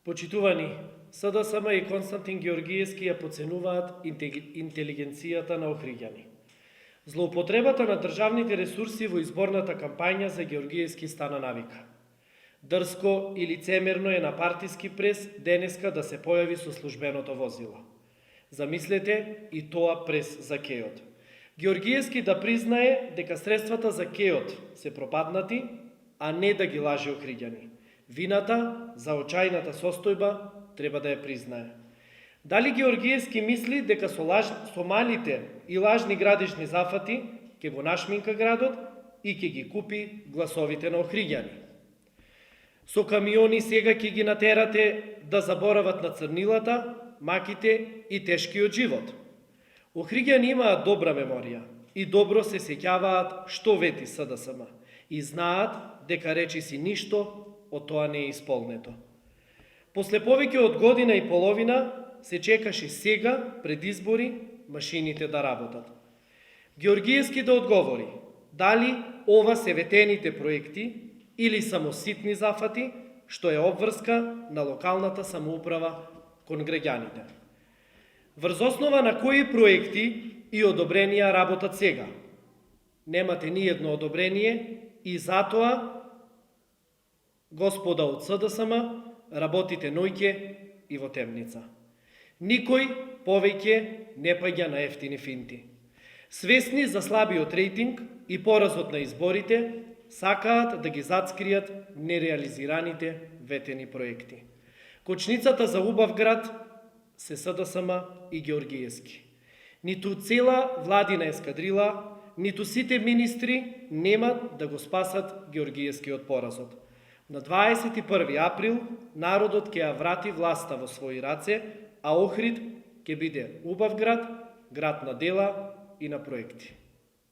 Почитувани, СДСМ и Константин Георгиевски ја поценуваат интелигенцијата на Охриѓани. Злоупотребата на државните ресурси во изборната кампања за Георгиевски стана навика. Дрско и лицемерно е на партиски прес денеска да се појави со службеното возило. Замислете и тоа прес за кеот. Георгиевски да признае дека средствата за кеот се пропаднати, а не да ги лаже Охриѓани. Вината за очајната состојба треба да ја признае. Дали Георгиевски мисли дека со малите и лажни градишни зафати ќе го нашминка градот и ќе ги купи гласовите на Охриѓани? Со камиони сега ќе ги натерате да заборават на црнилата, маките и тешкиот живот. Охриѓани имаат добра меморија и добро се сеќаваат што вети СДСМ и знаат дека речиси ништо од тоа не е исполнето. После повеќе од година и половина се чекаше сега, пред избори, машините да работат. Георгиевски да одговори дали ова се ветените проекти или само ситни зафати, што е обврска на локалната самоуправа кон граѓаните. Врз основа на кои проекти и одобренија работат сега? Немате ни едно одобрение и затоа господа од СДСМ работите ноќе и во темница. Никој повеќе не паѓа на ефтини финти. Свесни за слабиот рейтинг и поразот на изборите, сакаат да ги зацкријат нереализираните ветени проекти. Кочницата за убав град се СДСМ и Георгиевски. Ниту цела владина ескадрила, ниту сите министри немат да го спасат Георгиевски од поразот. На 21 април народот ќе ја врати власта во своји раце, а Охрид ќе биде убав град, град на дела и на проекти.